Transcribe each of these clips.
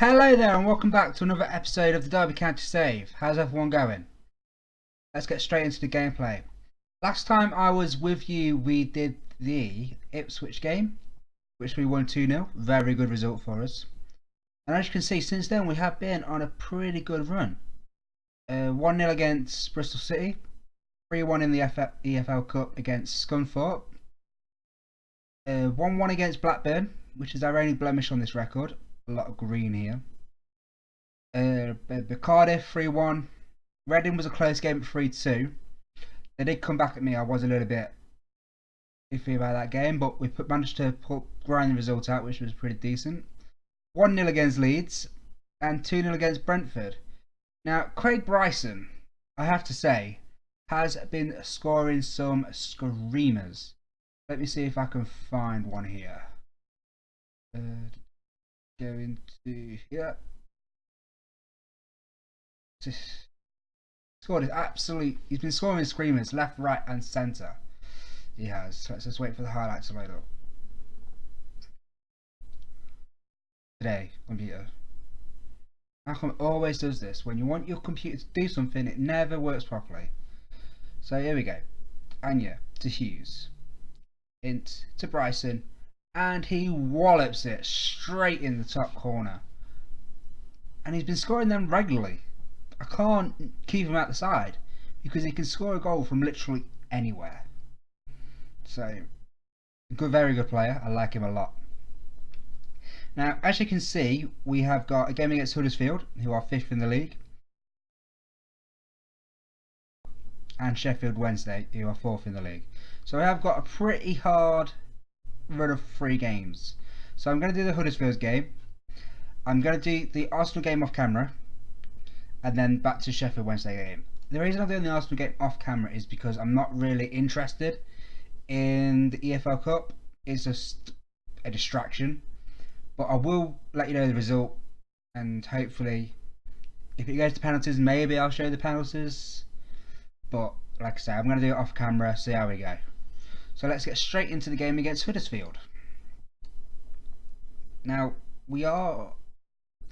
Hello there and welcome back to another episode of the Derby County Save. How's everyone going? Let's get straight into the gameplay. Last time I was with you we did the Ipswich game, which we won 2-0. Very good result for us. And as you can see, since then we have been on a pretty good run. 1-0 against Bristol City, 3-1 in the EFL Cup against Scunthorpe, 1-1 against Blackburn, which is our only blemish on this record. A lot of green here. Cardiff 3-1. Reading was a close game at 3-2. They did come back at me. I was a little bit iffy about that game, but we managed to grind the result out, which was pretty decent. 1-0 against Leeds and 2-0 against Brentford. Now, Craig Bryson, I have to say, has been scoring some screamers. Let me see if I can find one here. Go into here. Scored is absolute. He's been scoring screamers left, right, and centre. He has. So let's just wait for the highlights to load up. Today, computer. How come it always does this? When you want your computer to do something, it never works properly. So here we go. Anya to Hughes. Int to Bryson. And he wallops it straight in the top corner. And he's been scoring them regularly. I can't keep him out the side because he can score a goal from literally anywhere. So, very good player. I like him a lot. Now, as you can see, we have got a game against Huddersfield, who are 5th in the league, and Sheffield Wednesday, who are 4th in the league. So we have got a pretty hard run of 3 games. So I'm going to do the Huddersfield game, I'm going to do the Arsenal game off camera, and then back to Sheffield Wednesday game. The reason I'm doing the Arsenal game off camera is because I'm not really interested in the EFL Cup. It's just a distraction, but I will let you know the result, and hopefully if it goes to penalties maybe I'll show the penalties, but like I say, I'm going to do it off camera, see how we go. So let's get straight into the game against Huddersfield. Now, we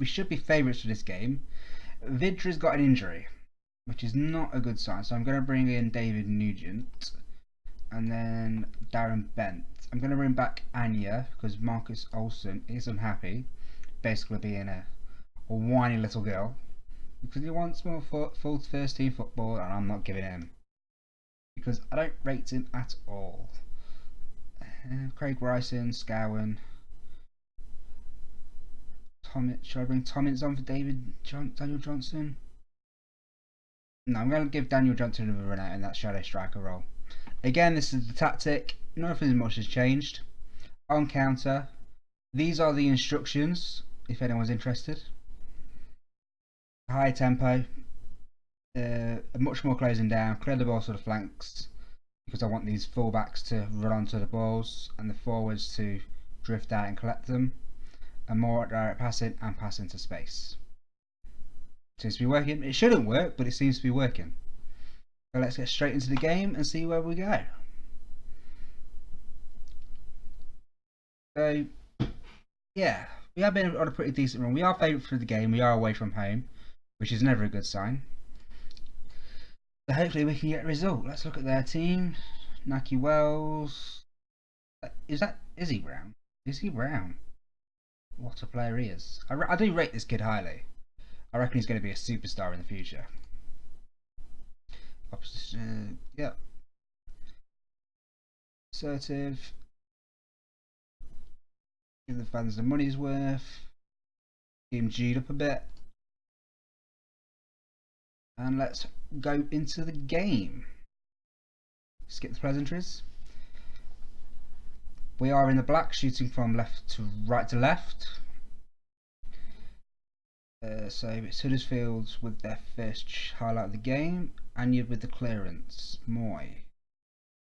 should be favourites for this game. Vidra's got an injury, which is not a good sign, so I'm going to bring in David Nugent and then Darren Bent. I'm going to bring back Anya because Marcus Olsen is unhappy, basically being a whiny little girl, because he wants more full first team football, and I'm not giving him, because I don't rate him at all. Craig Bryson, Scowen. Should I bring Tommins on for Daniel Johnson? No, I'm going to give Daniel Johnson another run out in that shadow striker role. Again, this is the tactic. Nothing much has changed. On counter, these are the instructions if anyone's interested. High tempo, much more closing down, clear the ball to the flanks, because I want these fullbacks to run onto the balls and the forwards to drift out and collect them, and more direct passing and pass into space. Seems to be working. It shouldn't work, but it seems to be working. So let's get straight into the game and see where we go. So yeah, we have been on a pretty decent run. We are favourite for the game. We are away from home, which is never a good sign. So hopefully we can get a result. Let's look at their team. Naki Wells. Is he Brown? Is he Brown? What a player he is. I do rate this kid highly. I reckon he's going to be a superstar in the future. Opposition, yeah. Assertive. Give the fans the money's worth. Get him G'd up a bit. And let's go into the game. Skip the pleasantries. We are in the black, shooting from left to right to left. So it's Huddersfield with their first highlight of the game. Anya with the clearance. Moy.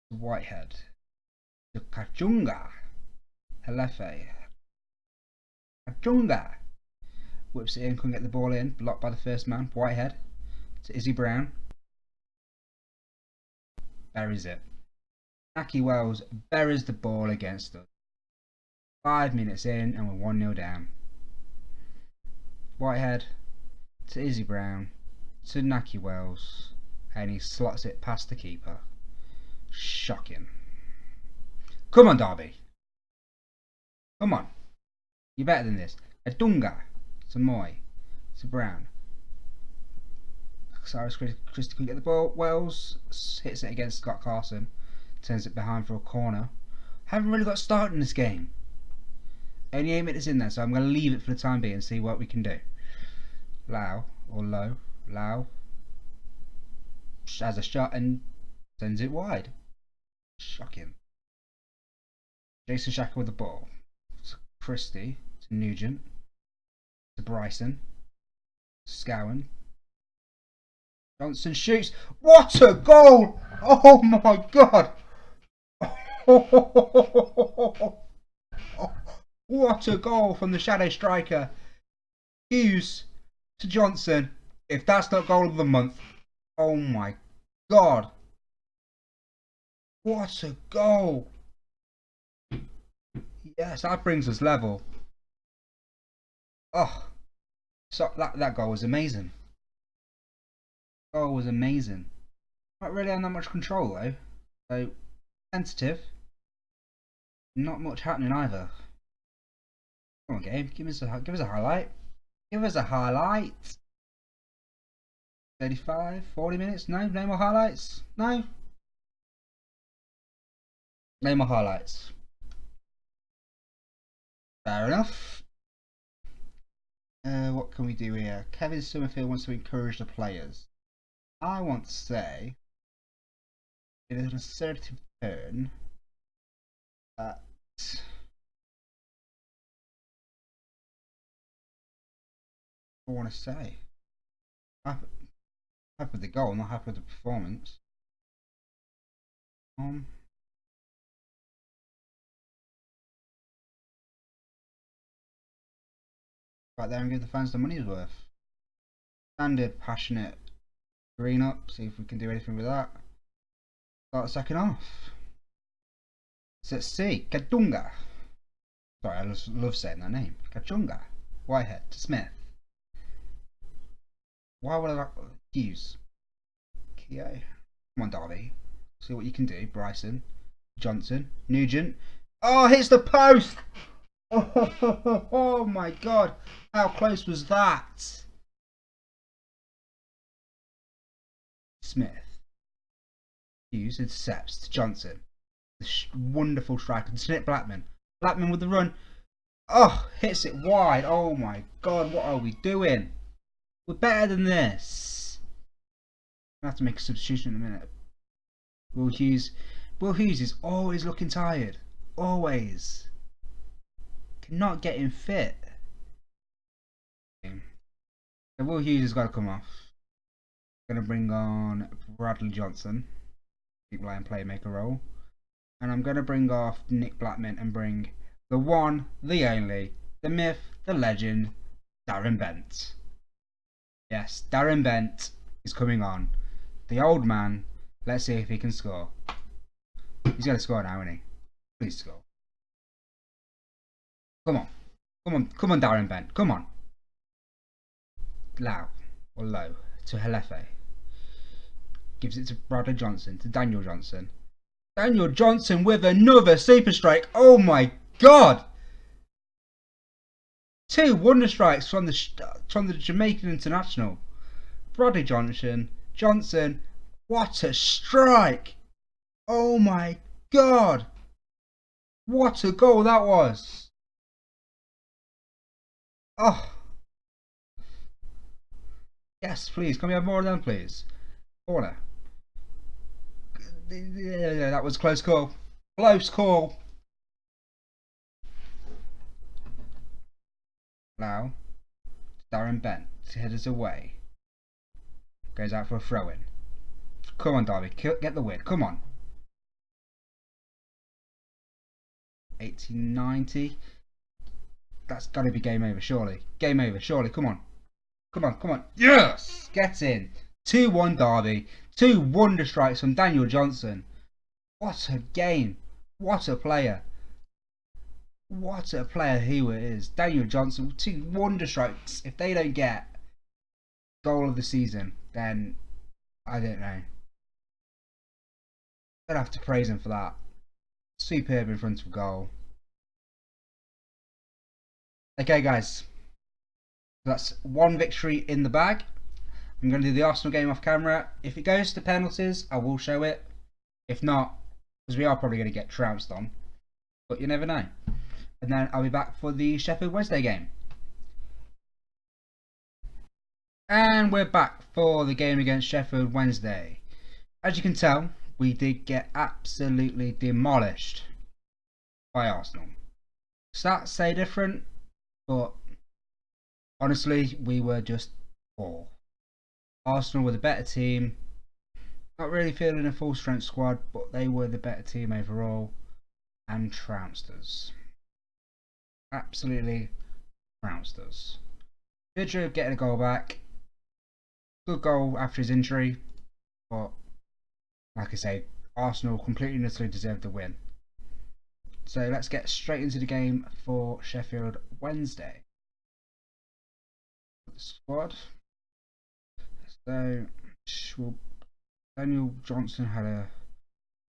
Whitehead. To Kachunga. Helefe. Kachunga. Whips it in, couldn't get the ball in. Blocked by the first man. Whitehead. To Izzy Brown. Buries it. Naki Wells buries the ball against us. 5 minutes in and we're 1-0 down. Whitehead to Izzy Brown to Naki Wells, and he slots it past the keeper. Shocking. Come on, Derby. Come on. You're better than this. Adunga to Moy to Brown. Cyrus Christie can get the ball. Wells hits it against Scott Carson. Turns it behind for a corner. Haven't really got started in this game. Only 8 minutes in there, so I'm going to leave it for the time being and see what we can do. Lau or Low. Lau has a shot and sends it wide. Shocking. Jason Shaka with the ball. To Christie to Nugent to Bryson. Scowen. Johnson shoots. What a goal! Oh my god! What a goal from the shadow striker. Hughes to Johnson. If that's not goal of the month, oh my god. What a goal. Yes, that brings us level. Oh, so that goal was amazing. Goal was amazing. Not really on that much control though. So tentative. Not much happening either. Come on, game. Give us a highlight. Give us a highlight. 35, 40 minutes. No more highlights. No more highlights. Fair enough. What can we do here? Kevin Summerfield wants to encourage the players. I want to say, in an assertive turn, that I want to say, happy with the goal, not happy with the performance. Right there and give the fans the money's worth. Standard, passionate, green up, see if we can do anything with that. Start the second half. So let's see, Kadunga. Sorry, I just love saying that name. Kachunga. Whitehead to Smith. Why would I Hughes? Keo. Come on, Derby. See what you can do. Bryson. Johnson. Nugent. Oh, hits the post! Oh my god. How close was that? Smith. Hughes intercepts to Johnson. The wonderful striker to Nick Blackman. Blackman with the run. Oh, hits it wide. Oh my god, what are we doing? We're better than this. I have to make a substitution in a minute. Will Hughes is always looking tired. Always. Cannot get him fit. So Will Hughes has got to come off. Going to bring on Bradley Johnson. Keep playing playmaker role. And I'm going to bring off Nick Blackman and bring the one, the only, the myth, the legend, Darren Bent. Yes, Darren Bent is coming on. The old man. Let's see if he can score. He's going to score now, isn't he? Please score. Come on. Come on. Come on, Darren Bent. Come on. Lau or Low to Helefe. Gives it to Bradley Johnson, to Daniel Johnson. Daniel Johnson with another super strike. Oh my god! 2 wonder strikes from the Jamaican international. Bradley Johnson. What a strike! Oh my god! What a goal that was! Oh. Yes, please. Can we have more of them, please? Corner. Yeah, that was a close call. Close call. Now, Darren Bent headers away. Goes out for a throw in. Come on, Derby. Get the win. Come on. 1890. That's got to be game over, surely. Game over, surely. Come on. Come on, come on. Yes! Get in. 2-1 Derby. 2 wonder strikes from Daniel Johnson. What a game. What a player. What a player he is. Daniel Johnson, 2 wonder strikes. If they don't get goal of the season, then I don't know. I'd have to praise him for that. Superb in front of goal. Okay, guys. That's 1 victory in the bag. I'm going to do the Arsenal game off camera. If it goes to penalties, I will show it. If not, because we are probably going to get trounced on. But you never know. And then I'll be back for the Sheffield Wednesday game. And we're back for the game against Sheffield Wednesday. As you can tell, we did get absolutely demolished by Arsenal. Stats say different, but honestly, we were just poor. Arsenal were the better team. Not really feeling a full strength squad, but they were the better team overall and trounced us. Absolutely trounced us. Vidra getting a goal back. Good goal after his injury, but like I say, Arsenal completely and utterly deserved the win. So let's get straight into the game for Sheffield Wednesday. The squad. So Daniel Johnson had a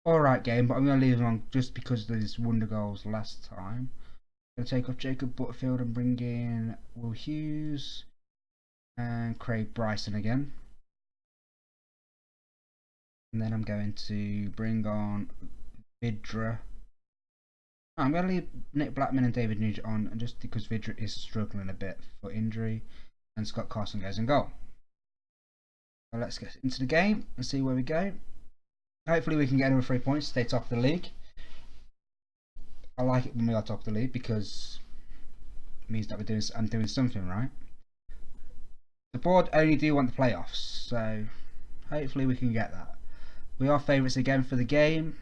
alright game, but I'm going to leave him on just because of his Wondergoals last time. I'm going to take off Jacob Butterfield and bring in Will Hughes and Craig Bryson again. And then I'm going to bring on Vidra. I'm going to leave Nick Blackman and David Nugent on just because Vidra is struggling a bit for injury and Scott Carson goes in goal. So let's get into the game and see where we go. Hopefully we can get another 3 points, stay top of the league. I like it when we are top of the league because it means that I'm doing something right. The board only do want the playoffs, so hopefully we can get that. We are favourites again for the game.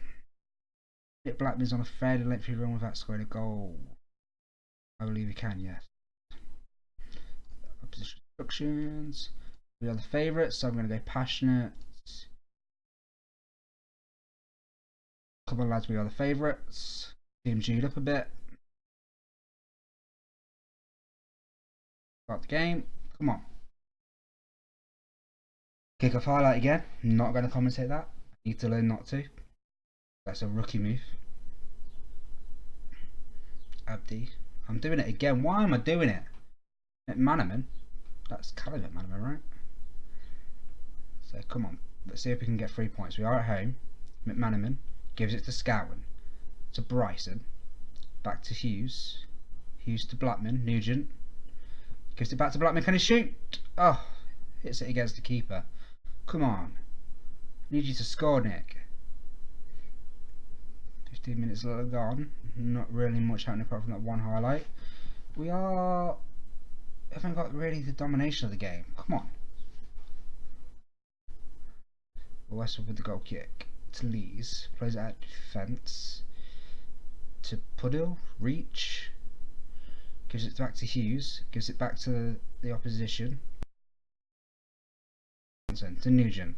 Nick Blackman's on a fairly lengthy run without scoring a goal. I believe he can, yes. Opposition instructions. We are the favourites, so I'm going to go passionate. Come on lads, we are the favourites. Team G'd up a bit. Start the game. Come on. Kick off highlight again. Not going to commentate that. Need to learn not to. That's a rookie move. Abdi. I'm doing it again. Why am I doing it? McManaman. That's Callum McManaman, right? So come on. Let's see if we can get 3 points. We are at home. McManaman gives it to Scowen. To Bryson. Back to Hughes. Hughes to Blackman. Nugent. Gives it back to Blackman. Can he shoot? Oh. Hits it against the keeper. Come on. I need you to score, Nick. 15 minutes gone. Not really much happening apart from that one highlight. We haven't got really the domination of the game. Come on. Westwood with the goal kick. To Lees. Plays it out defence. To Puddle. Reach. Gives it back to Hughes. Gives it back to the opposition. Johnson. To Nugent.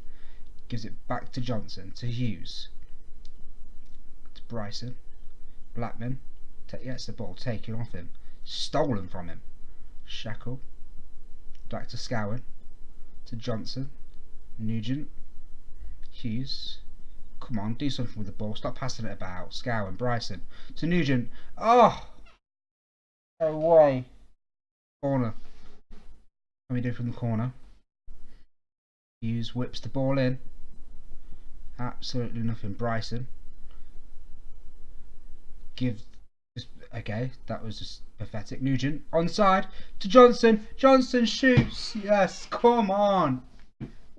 Gives it back to Johnson. To Hughes. To Bryson. Blackman. Gets the ball taken off him. Stolen from him. Shackle. Back to Scowen. To Johnson. Nugent. Hughes. Come on, do something with the ball. Stop passing it about. Scowen. Bryson. To Nugent. Oh! No way. Corner. What can we do from the corner? Hughes whips the ball in. Absolutely nothing. Bryson. Okay, that was just pathetic. Nugent. Onside. To Johnson. Johnson shoots. Yes, come on.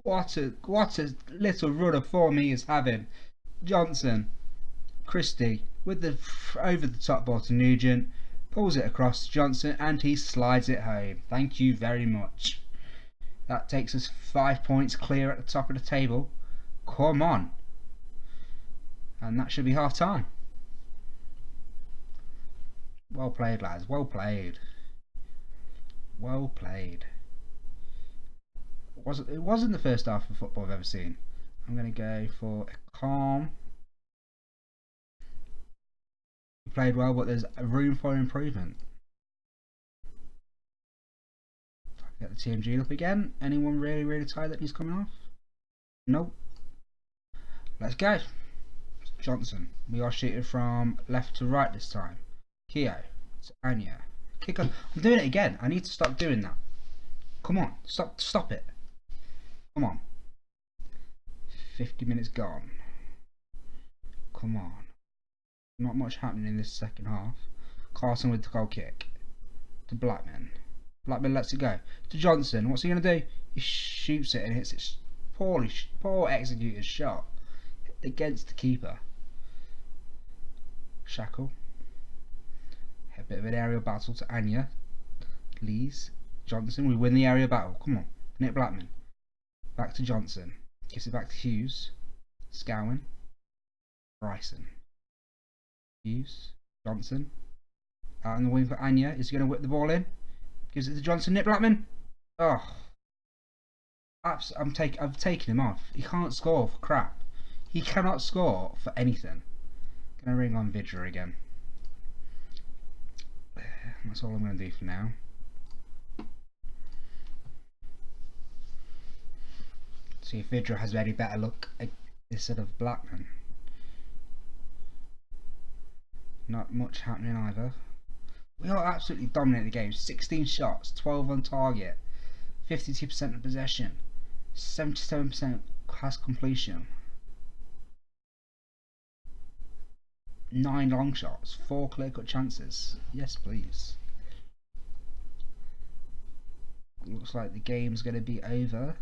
What a little run of form he is having. Johnson. Christie with the over the top ball to Nugent. Pulls it across to Johnson and he slides it home. Thank you very much. That takes us 5 points clear at the top of the table. Come on. And that should be half time. Well played, lads. Well played. Well played. It wasn't the first half of football I've ever seen. I'm going to go for a calm. played well, but there's room for improvement. Get the TMG up again. Anyone really tired that he's coming off? Nope. Let's go. Johnson. We are shooting from left to right this time. Keo to Anya. Kick on. I'm doing it again. I need to stop doing that. Come on. Stop it. Come on. 50 minutes gone. Come on. Not much happening in this second half. Carson with the goal kick. To Blackman. Blackman lets it go. To Johnson. What's he going to do? He shoots it and hits it. Poor executed shot. Against the keeper. Shackle. A bit of an aerial battle to Anya. Lees. Johnson. We win the area battle. Come on. Nick Blackman. Back to Johnson. Gives it back to Hughes. Scowen. Bryson. Hughes. Johnson. Out on the wing for Anya. Is he going to whip the ball in? Gives it to Johnson. Nick Blackman. Oh. I've taken him off. He can't score for crap. He cannot score for anything. Gonna ring on Vidra again. That's all I'm gonna do for now. See if Vidra has any better luck instead of Blackman. Not much happening either. We are absolutely dominating the game. 16 shots, 12 on target, 52% of possession, 77% pass completion. 9 long shots, 4 clear-cut chances. Yes, please. Looks like the game's going to be over.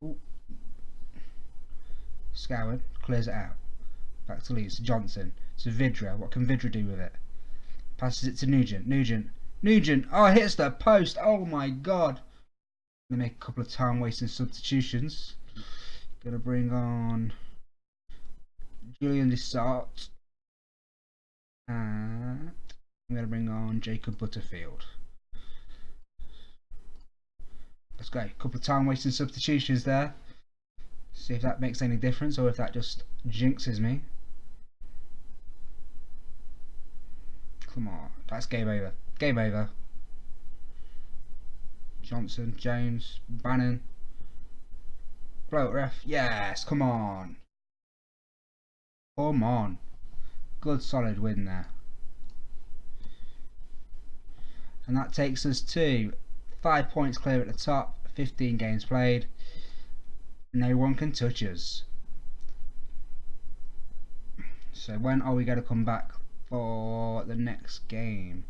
Ooh. Scowen clears it out. Back to Leeds. Johnson. To Vidra. What can Vidra do with it? Passes it to Nugent. Nugent. Oh, hits the post. Oh my god. Gonna make a couple of time wasting substitutions. Gonna bring on Julian Dessart, and I'm going to bring on Jacob Butterfield. Let's go. A couple of time wasting substitutions there. See if that makes any difference or if that just jinxes me. Come on. That's game over. Game over. Johnson, Jones, Bannon. Blow it, ref. Yes, come on. Come on. Good solid win there. And that takes us to 5 points clear at the top, 15 games played. No one can touch us. So when are we going to come back for the next game?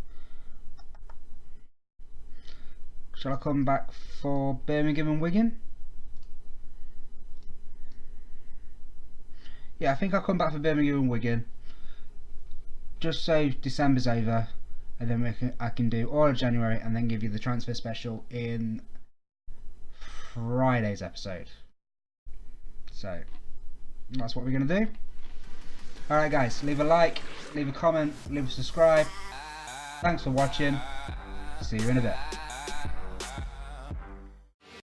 Shall I come back for Birmingham and Wigan? Yeah, I think I'll come back for Birmingham and Wigan, just so December's over, and then I can do all of January and then give you the transfer special in Friday's episode. So that's what we're going to do. Alright guys, leave a like, leave a comment, leave a subscribe. Thanks for watching. See you in a bit.